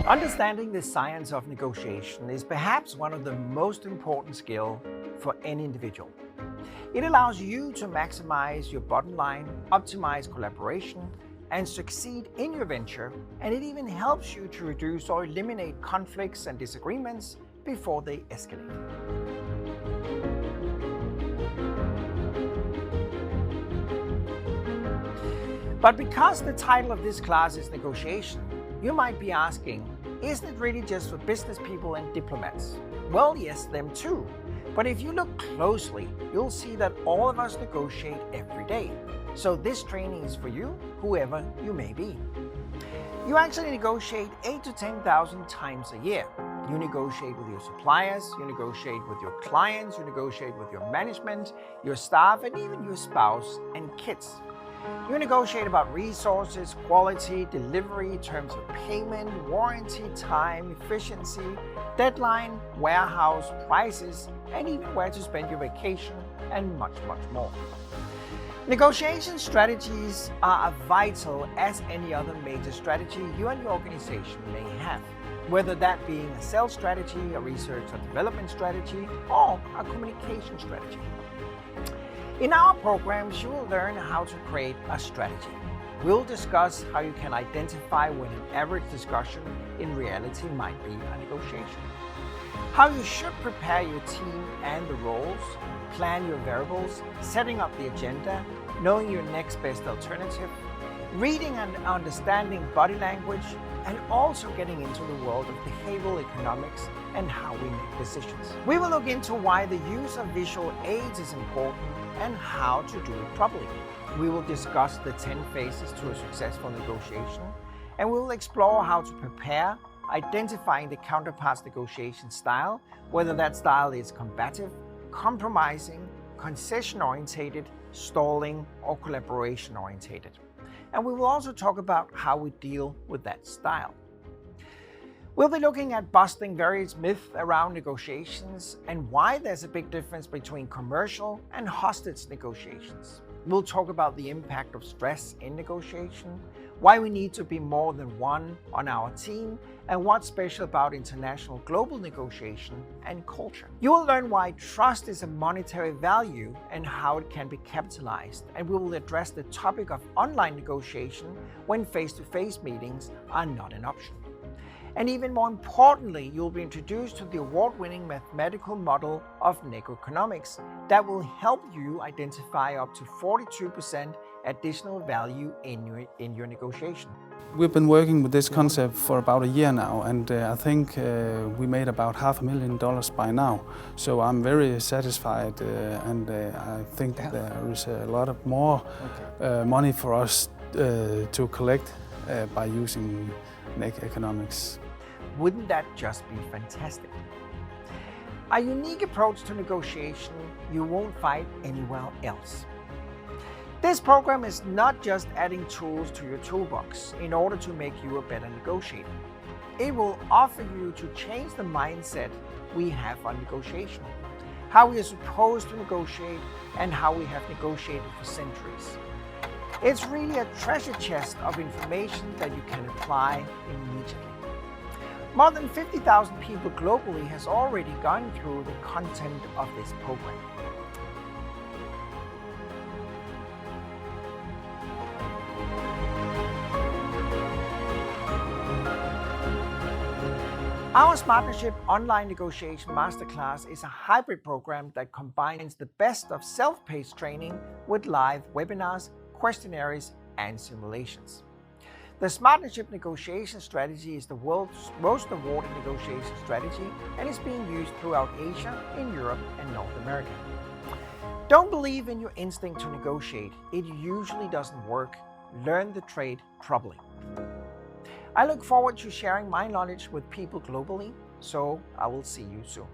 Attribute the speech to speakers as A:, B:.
A: Understanding the science of negotiation is perhaps one of the most important skills for any individual. It allows you to maximize your bottom line, optimize collaboration, and succeed in your venture, and it even helps you to reduce or eliminate conflicts and disagreements before they escalate. But because the title of this class is negotiation, you might be asking, isn't it really just for business people and diplomats? Well, yes, them too. But if you look closely, you'll see that all of us negotiate every day. So this training is for you, whoever you may be. You actually negotiate 8,000 to 10,000 times a year. You negotiate with your suppliers, you negotiate with your clients, you negotiate with your management, your staff, and even your spouse and kids. You negotiate about resources, quality, delivery, terms of payment, warranty, time, efficiency, deadline, warehouse, prices, and even where to spend your vacation, and much, much more. Negotiation strategies are as vital as any other major strategy you and your organization may have, whether that being a sales strategy, a research or development strategy, or a communication strategy. In our programs, you will learn how to create a strategy. We'll discuss how you can identify when an average discussion in reality might be a negotiation, how you should prepare your team and the roles, plan your variables, setting up the agenda, knowing your next best alternative, reading and understanding body language, and also getting into the world of behavioral economics and how we make decisions. We will look into why the use of visual aids is important and how to do it properly. We will discuss the 10 phases to a successful negotiation, and we will explore how to prepare, identifying the counterpart's negotiation style, whether that style is combative, compromising, concession-orientated, stalling, or collaboration-orientated. And we will also talk about how we deal with that style. We'll be looking at busting various myths around negotiations and why there's a big difference between commercial and hostage negotiations. We'll talk about the impact of stress in negotiation, why we need to be more than one on our team, and what's special about international global negotiation and culture. You will learn why trust is a monetary value and how it can be capitalized, and we will address the topic of online negotiation when face-to-face meetings are not an option. And even more importantly, you'll be introduced to the award-winning mathematical model of NegoEconomics that will help you identify up to 42% additional value in your negotiation.
B: We've been working with this concept for about a year now, and I think we made about $500,000 by now. So I'm very satisfied, and I think there is a lot of more money for us to collect by using NegoEconomics.
A: Wouldn't that just be fantastic? A unique approach to negotiation you won't find anywhere else. This program is not just adding tools to your toolbox in order to make you a better negotiator. It will offer you to change the mindset we have on negotiation, how we are supposed to negotiate, and how we have negotiated for centuries. It's really a treasure chest of information that you can apply immediately. More than 50,000 people globally has already gone through the content of this program. Our SMARTnership Online Negotiation Masterclass is a hybrid program that combines the best of self-paced training with live webinars, questionnaires, and simulations. The SMARTnership Negotiation Strategy is the world's most awarded negotiation strategy and is being used throughout Asia, in Europe, and North America. Don't believe in your instinct to negotiate. It usually doesn't work. Learn the trade properly. I look forward to sharing my knowledge with people globally, so I will see you soon.